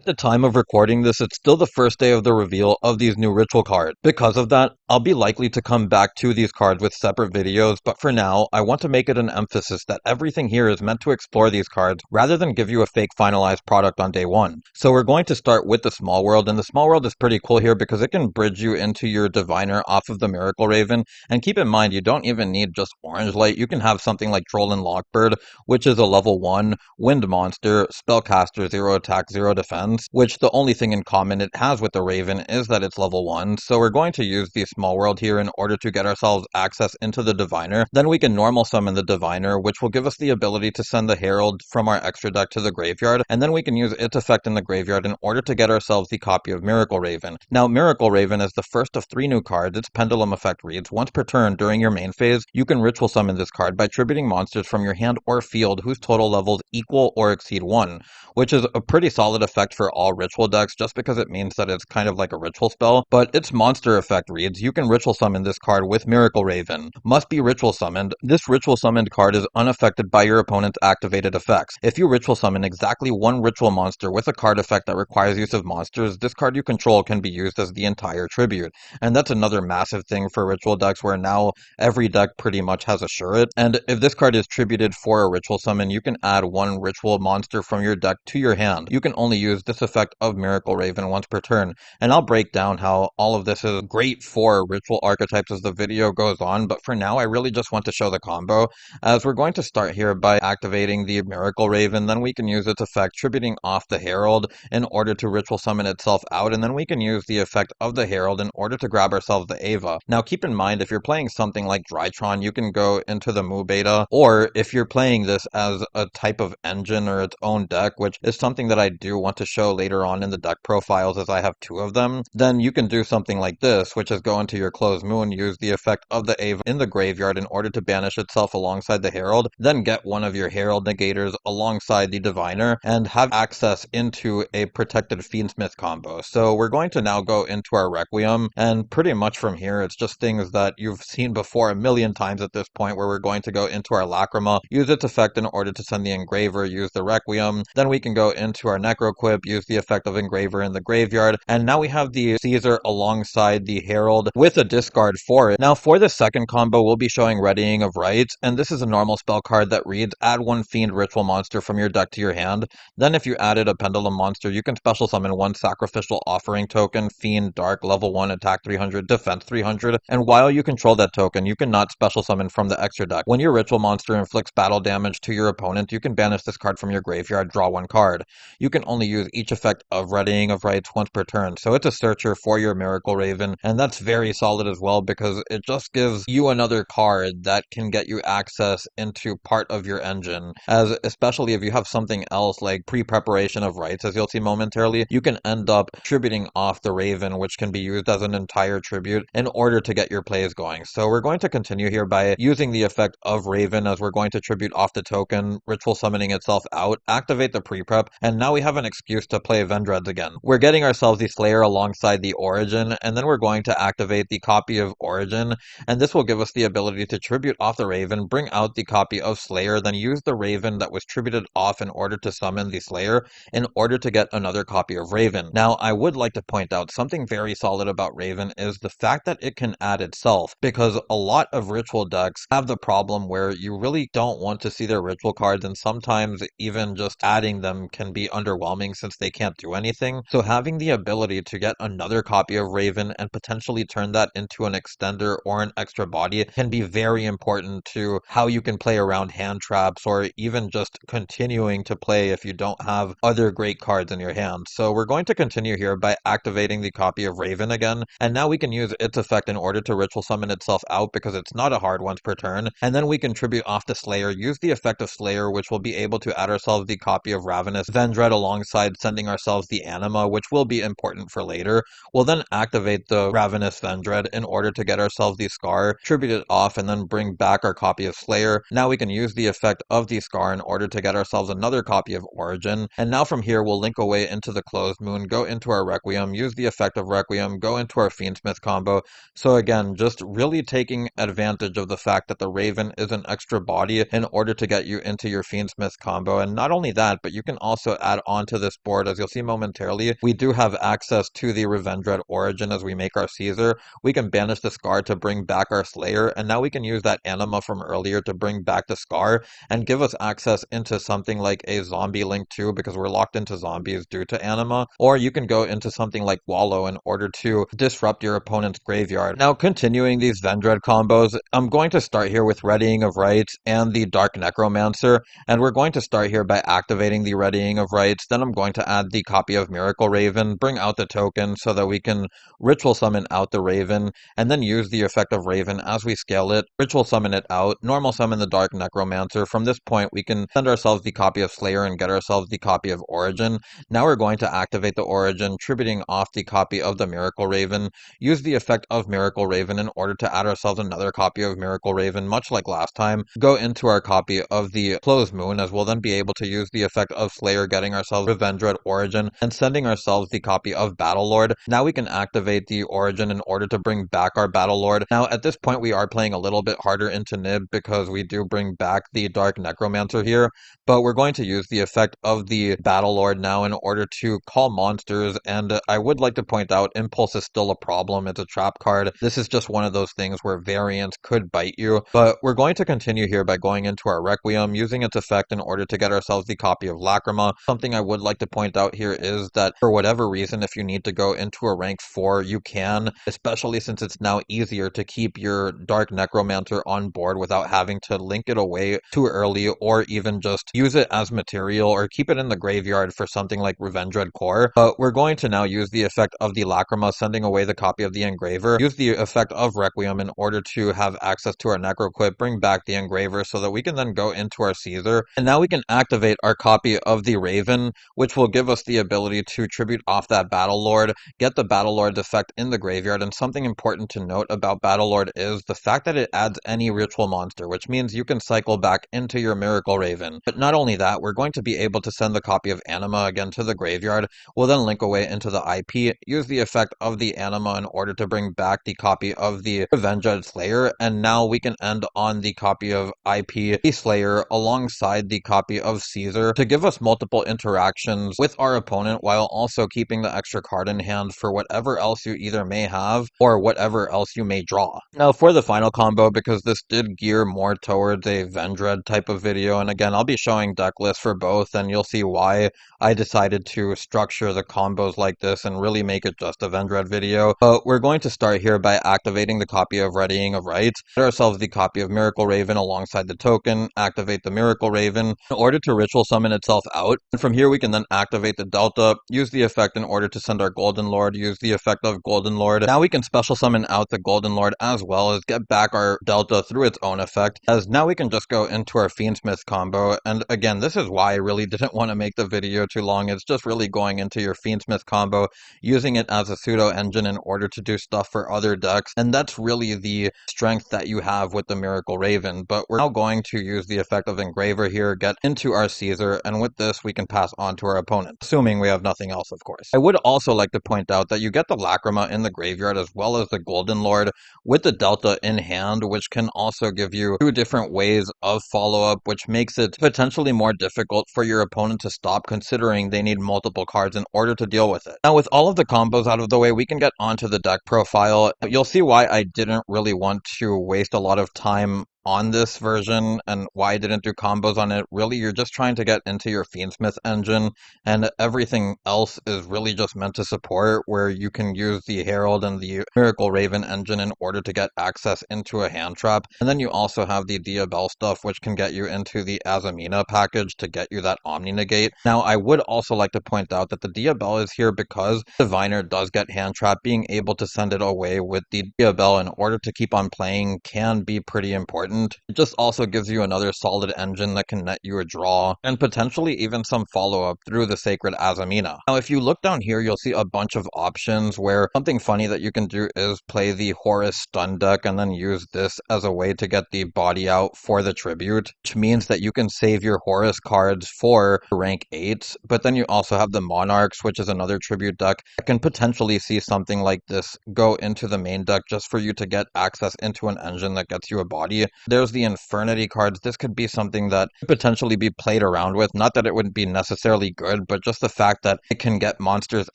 the time of recording this, it's still the first day of the reveal of these new ritual cards. Because of that, I'll be likely to come back to these cards with separate videos, but for now, I want to make it an emphasis that everything here is meant to explore these cards rather than give you a fake finalized product on day one. So we're going to start with the Small World, and the Small World is pretty cool here because it can bridge you into your Diviner off of the Miracle Raven, and keep in mind, you don't even need just Orange Light. You can have something like Troll and Lockbird, which is a level 1 wind monster, spellcaster, 0 attack, 0 defense, which the only thing in common it has with the Raven is that it's level 1. So we're going to use the Small World here in order to get ourselves access into the Diviner. Then we can normal summon the Diviner, which will give us the ability to send the Herald from our extra deck to the graveyard, and then we can use its effect in the graveyard in order to get ourselves the copy of Miracle Raven. Now, Miracle Raven is the first of 3 new cards. Its pendulum effect reads, once per turn during your main phase, you can ritual summon this card by tributing monsters from your hand or field whose total levels equal or exceed 1, which is a pretty solid effect for all ritual decks just because it means that it's kind of like a ritual spell. But its monster effect reads, you can ritual summon this card with Miracle Raven. Must be ritual summoned. This ritual summoned card is unaffected by your opponent's activated effects. If you ritual summon exactly one ritual monster with a card effect that requires use of monsters, this card you control can be used as the entire tribute. And that's another massive thing for ritual decks where now every deck pretty much has a Shuret. And if this card is tributed for a ritual summon, you can add one ritual monster from your deck to your hand. You can only use this effect of Miracle Raven once per turn. And I'll break down how all of this is great for ritual archetypes as the video goes on, but for now I really just want to show the combo, as we're going to start here by activating the Miracle Raven, then we can use its effect tributing off the Herald in order to ritual summon itself out, and then we can use the effect of the Herald in order to grab ourselves the Ava. Now keep in mind, if you're playing something like Drytron, you can go into the Mu Beta, or if you're playing this as a type of engine or its own deck, which is something that I do want to show later on in the deck profiles as I have 2 of them, then you can do something like this, which is go into your Closed Moon, use the effect of the Ava in the graveyard in order to banish itself alongside the Herald, then get one of your Herald negators alongside the Diviner, and have access into a protected Fiendsmith combo. So we're going to now go into our Requiem, and pretty much from here it's just things that you've seen before a million times at this point, where we're going to go into our Lacrima, use its effect in order to send the Engraver, use the Requiem, then we can go into our Necroquip, use the effect of Engraver in the graveyard, and now we have the Caesar alongside the Herald with a discard for it. Now for the second combo, we'll be showing Readying of Rites, and this is a normal spell card that reads, add one Fiend ritual monster from your deck to your hand. Then if you added a Pendulum monster, you can special summon one Sacrificial Offering token, Fiend, Dark, level 1, attack 300, defense 300, and while you control that token, you cannot special summon from the extra deck. When your ritual monster inflicts battle damage to your opponent, you can banish this card from your graveyard, draw 1 card. You can only use each effect of Readying of Rites once per turn, so it's a searcher for your Miracle Raven, and that's very solid as well because it just gives you another card that can get you access into part of your engine, as especially if you have something else like pre-preparation of rites, as you'll see momentarily, you can end up tributing off the Raven, which can be used as an entire tribute in order to get your plays going. So we're going to continue here by using the effect of Raven, as we're going to tribute off the token, ritual summoning itself out, activate the pre-prep, and now we have an excuse to play Vendread again. We're getting ourselves the Slayer alongside the Origin, and then we're going to activate the copy of Origin, and this will give us the ability to tribute off the Raven, bring out the copy of Slayer, then use the Raven that was tributed off in order to summon the Slayer in order to get another copy of Raven. Now, I would like to point out something very solid about Raven is the fact that it can add itself, because a lot of ritual decks have the problem where you really don't want to see their ritual cards, and sometimes even just adding them can be underwhelming since they can't do anything. So having the ability to get another copy of Raven and potentially turn that into an extender or an extra body can be very important to how you can play around hand traps, or even just continuing to play if you don't have other great cards in your hand. So we're going to continue here by activating the copy of Raven again, and now we can use its effect in order to ritual summon itself out because it's not a hard once per turn, and then we can tribute off the Slayer, use the effect of Slayer, which will be able to add ourselves the copy of Ravenous Vendread alongside sending ourselves the Anima, which will be important for later. We'll then activate the Ravenous Vendread in order to get ourselves the Scar, tribute it off, and then bring back our copy of Slayer. Now we can use the effect of the Scar in order to get ourselves another copy of Origin, and now from here we'll link away into the Closed Moon, go into our Requiem, use the effect of Requiem, go into our Fiendsmith combo. So again, just really taking advantage of the fact that the Raven is an extra body in order to get you into your Fiendsmith combo, and not only that, but you can also add on to this board board. As you'll see momentarily, we do have access to the Vendread origin as we make our Caesar. We can banish the Scar to bring back our Slayer, and now we can use that Anima from earlier to bring back the Scar and give us access into something like a Zombie Link too, because we're locked into zombies due to Anima. Or you can go into something like Wallow in order to disrupt your opponent's graveyard. Now, continuing these Vendread combos, I'm going to start here with Readying of Rites and the Dark Necromancer, and we're going to start here by activating the Readying of Rites. Then I'm going to add the copy of Miracle Raven, bring out the token so that we can ritual summon out the Raven, and then use the effect of Raven as we scale it, ritual summon it out, normal summon the Dark Necromancer. From this point, we can send ourselves the copy of Slayer and get ourselves the copy of Origin. Now we're going to activate the Origin, tributing off the copy of the Miracle Raven, use the effect of Miracle Raven in order to add ourselves another copy of Miracle Raven, much like last time, go into our copy of the Closed Moon, as we'll then be able to use the effect of Slayer, getting ourselves Vendread Origin, and sending ourselves the copy of Battlelord. Now we can activate the Origin in order to bring back our Battlelord. Now at this point we are playing a little bit harder into Nib because we do bring back the Dark Necromancer here, but we're going to use the effect of the Battlelord now in order to call monsters, and I would like to point out Impulse is still a problem. It's a trap card. This is just one of those things where variants could bite you, but we're going to continue here by going into our Requiem, using its effect in order to get ourselves the copy of Lacrima. Something I would like to point out here is that for whatever reason, if you need to go into a rank 4, you can, especially since it's now easier to keep your Dark Necromancer on board without having to link it away too early, or even just use it as material or keep it in the graveyard for something like Revendread Core. But we're going to now use the effect of the Lacrima, sending away the copy of the Engraver, use the effect of Requiem in order to have access to our Necroquip, bring back the Engraver so that we can then go into our Caesar, and now we can activate our copy of the Raven, which will give us the ability to tribute off that Battlelord, get the Battlelord's effect in the graveyard. And something important to note about Battlelord is the fact that it adds any ritual monster, which means you can cycle back into your Miracle Raven. But not only that, we're going to be able to send the copy of Anima again to the graveyard. We'll then link away into the IP, use the effect of the Anima in order to bring back the copy of the Vendread Slayer, and now we can end on the copy of IP Slayer alongside the copy of Caesar to give us multiple interactions with our opponent while also keeping the extra card in hand for whatever else you either may have or whatever else you may draw. Now for the final combo, because this did gear more towards a Vendread type of video, and again I'll be showing deck lists for both and you'll see why I decided to structure the combos like this and really make it just a Vendread video. But we're going to start here by activating the copy of Readying of Rites, get ourselves the copy of Miracle Raven alongside the token, activate the Miracle Raven in order to ritual summon itself out, and from here we can then activate the Delta, use the effect in order to send our Golden Lord, use the effect of Golden Lord. Now we can special summon out the Golden Lord as well as get back our Delta through its own effect, as now we can just go into our Fiendsmith combo. And again, this is why I really didn't want to make the video too long. It's just really going into your Fiendsmith combo, using it as a pseudo engine in order to do stuff for other decks, and that's really the strength that you have with the Miracle Raven. But we're now going to use the effect of Engraver here, get into our Caesar, and with this we can pass on to our opponent, assuming we have nothing else, of course. I would also like to point out that you get the Lacrima in the graveyard as well as the Golden Lord with the Delta in hand, which can also give you two different ways of follow-up, which makes it potentially more difficult for your opponent to stop, considering they need multiple cards in order to deal with it. Now with all of the combos out of the way, we can get onto the deck profile. You'll see why I didn't really want to waste a lot of time on this version and why I didn't do combos on it. Really, you're just trying to get into your Fiendsmith engine, and everything else is really just meant to support, where you can use the Herald and the Miracle Raven engine in order to get access into a hand trap. And then you also have the Diabel stuff, which can get you into the Azamina package to get you that Omni Negate. Now, I would also like to point out that the Diabel is here because Diviner does get hand trap. Being able to send it away with the Diabel in order to keep on playing can be pretty important. It just also gives you another solid engine that can net you a draw, and potentially even some follow-up through the Sacred Azamina. Now, if you look down here, you'll see a bunch of options where something funny that you can do is play the Horus Stun deck and then use this as a way to get the body out for the tribute, which means that you can save your Horus cards for rank 8s, but then you also have the Monarchs, which is another tribute deck that can potentially see something like this go into the main deck just for you to get access into an engine that gets you a body. There's the Infernity cards. This could be something that could potentially be played around with. Not that it would be necessarily good, but just the fact that it can get monsters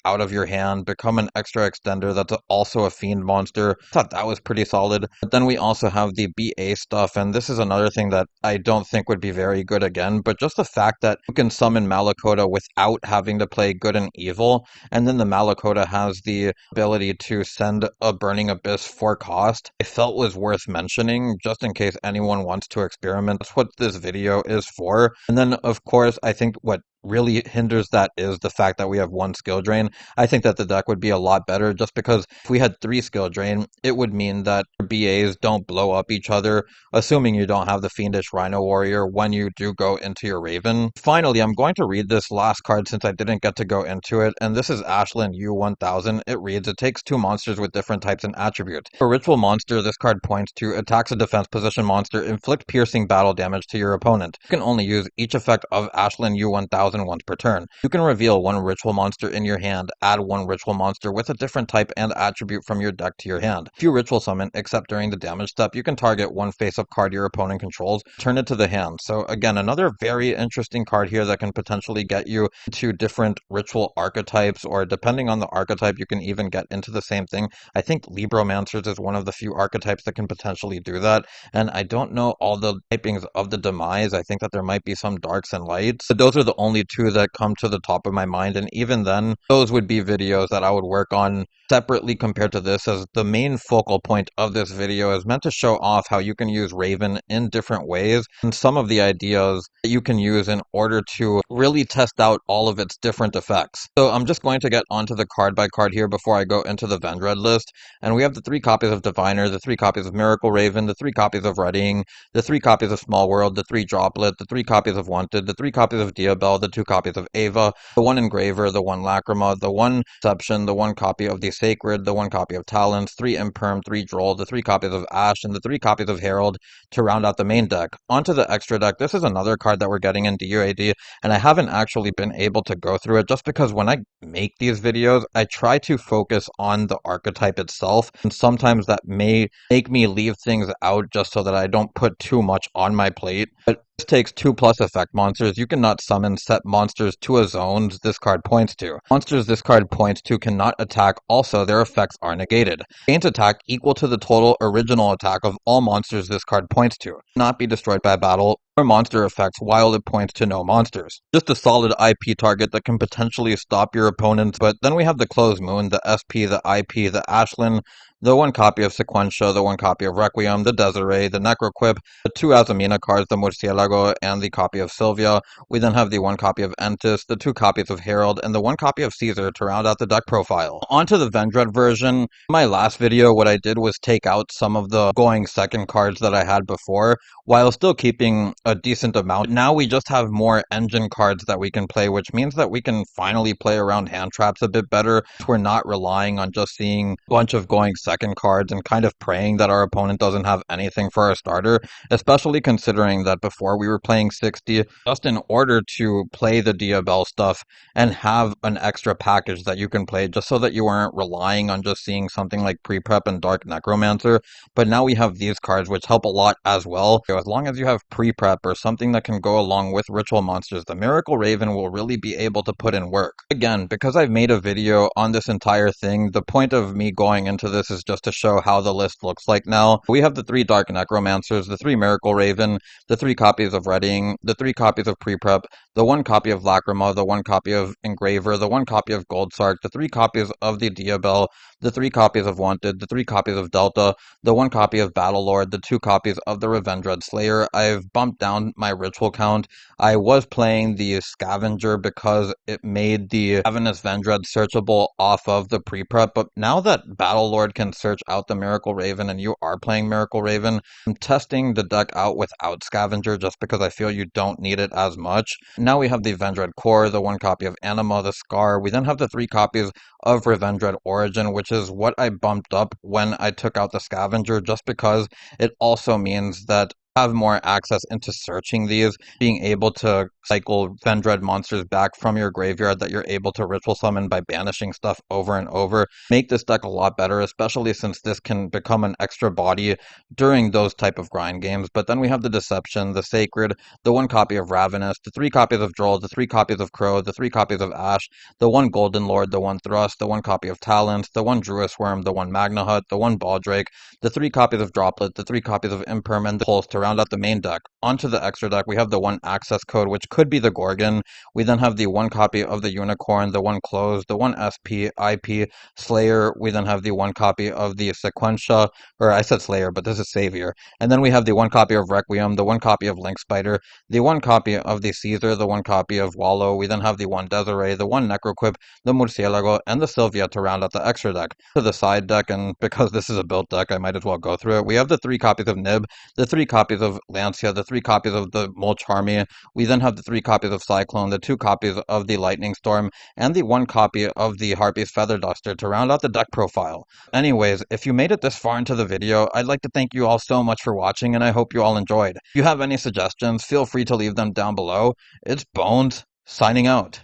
out of your hand, become an extra extender that's also a Fiend monster. I thought that was pretty solid. But then we also have the BA stuff, and this is another thing that I don't think would be very good again, but just the fact that you can summon Malakota without having to play good and evil, and then the Malakota has the ability to send a Burning Abyss for cost, I felt was worth mentioning, just in case anyone wants to experiment. That's what this video is for. And then, of course, I think what really hinders that is the fact that we have one skill drain. I think that the deck would be a lot better just because if we had 3 skill drain, it would mean that BAs don't blow up each other, assuming you don't have the Fiendish Rhino Warrior when you do go into your Raven. Finally, I'm going to read this last card since I didn't get to go into it, and this is Ashland U1000. It reads, it takes 2 monsters with different types and attributes. For ritual monster, this card points to attacks a defense position monster, inflict piercing battle damage to your opponent. You can only use each effect of Ashland U1000 once per turn. You can reveal 1 ritual monster in your hand, add 1 ritual monster with a different type and attribute from your deck to your hand. If you ritual summon, except during the damage step, you can target 1 face-up card your opponent controls, turn it to the hand. So again, another very interesting card here that can potentially get you into different ritual archetypes, or depending on the archetype, you can even get into the same thing. I think Libromancers is one of the few archetypes that can potentially do that, and I don't know all the typings of the Demise. I think that there might be some darks and lights, but those are the only 2 that come to the top of my mind, and even then, those would be videos that I would work on separately compared to this, as the main focal point of this video is meant to show off how you can use Raven in different ways, and some of the ideas that you can use in order to really test out all of its different effects. So I'm just going to get onto the card by card here before I go into the Vendread list, and we have the 3 copies of Diviner, the 3 copies of Miracle Raven, the 3 copies of Readying, the 3 copies of Small World, the 3 Droplet, the 3 copies of Wanted, the 3 copies of Diabel, the 2 copies of Ava, the 1 Engraver, the 1 Lacrima, the 1 Deception, the 1 copy of the Sacred, the 1 copy of Talents, 3 Imperm, 3 Droll, the 3 copies of Ash, and the 3 copies of Herald to round out the main deck. Onto the extra deck. This is another card that we're getting in DUAD, and I haven't actually been able to go through it just because when I make these videos, I try to focus on the archetype itself, and sometimes that may make me leave things out just so that I don't put too much on my plate. But this takes 2+ effect monsters. You cannot summon set monsters to a zone this card points to. Monsters this card points to cannot attack, also their effects are negated. Gains attack equal to the total original attack of all monsters this card points to. Cannot be destroyed by battle or monster effects while it points to no monsters. Just a solid IP target that can potentially stop your opponents. But then we have the Closed Moon, the SP, the IP, the Ashland, the 1 copy of Sequentia, the 1 copy of Requiem, the Desiree, the Necroquip, the 2 Azamina cards, the Murcielago, and the copy of Sylvia. We then have the 1 copy of Entis, the 2 copies of Herald, and the 1 copy of Caesar to round out the deck profile. Onto the Vendread version. In my last video, what I did was take out some of the going second cards that I had before, while still keeping a decent amount. Now we just have more engine cards that we can play, which means that we can finally play around hand traps a bit better. We're not relying on just seeing a bunch of going second cards and kind of praying that our opponent doesn't have anything for our starter, especially considering that before we were playing 60, just in order to play the Diabel stuff and have an extra package that you can play, just so that you aren't relying on just seeing something like Pre-Prep and Dark Necromancer. But now we have these cards, which help a lot as well. So as long as you have Pre-Prep or something that can go along with Ritual Monsters, the Miracle Raven will really be able to put in work. Again, because I've made a video on this entire thing, the point of me going into this is just to show how the list looks like now. We have the 3 Dark Necromancers, the 3 Miracle Raven, the 3 copies of Readying, the 3 copies of Pre-Prep, the 1 copy of Lacrima, the 1 copy of Engraver, the 1 copy of Goldsark, the 3 copies of the Diabel, the 3 copies of Wanted, the 3 copies of Delta, the 1 copy of Battlelord, the 2 copies of the Revendread Slayer. I've bumped down my ritual count. I was playing the Scavenger because it made the Ravenous Vendread searchable off of the Pre-Prep, but now that Battlelord can search out the Miracle Raven and you are playing Miracle Raven, I'm testing the deck out without Scavenger just because I feel you don't need it as much. Now we have the Vendread Core, the 1 copy of Anima, the Scar. We then have the 3 copies of Revendread Origin, which is what I bumped up when I took out the Scavenger, just because it also means that have more access into searching these, being able to cycle Vendread monsters back from your graveyard that you're able to ritual summon by banishing stuff over and over. Make this deck a lot better, especially since this can become an extra body during those type of grind games. But then we have the Deception, the Sacred, the 1 copy of Ravenous, the 3 copies of Droll, the 3 copies of Crow, the 3 copies of Ash, the 1 Golden Lord, the 1 Thrust, the 1 copy of Talent, the 1 Druis Worm, the 1 Magna Hut, the 1 Baldrake, the 3 copies of Droplet, the 3 copies of Imperm, and the Pulse to round out the main deck. Onto the extra deck, we have the 1 Access Code, which could be the Gorgon. We then have the 1 copy of the Unicorn, the 1 Close, the 1 SP, IP, Slayer. We then have the 1 copy of the Sequentia, or I said Slayer, but this is Savior. And then we have the 1 copy of Requiem, the 1 copy of Link Spider, the 1 copy of the Caesar, the 1 copy of Wallow. We then have the 1 Desiree, the 1 Necroquip, the Murcielago, and the Sylvia to round out the extra deck. To the side deck, and because this is a built deck, I might as well go through it. We have the 3 copies of Nib, the 3 copies of Lancia, the 3 copies of the Molcharmy. We then have the 3 copies of Cyclone, the 2 copies of the Lightning Storm, and the 1 copy of the Harpy's Feather Duster to round out the deck profile. Anyways, if you made it this far into the video, I'd like to thank you all so much for watching, and I hope you all enjoyed. If you have any suggestions, feel free to leave them down below. It's Bones, signing out.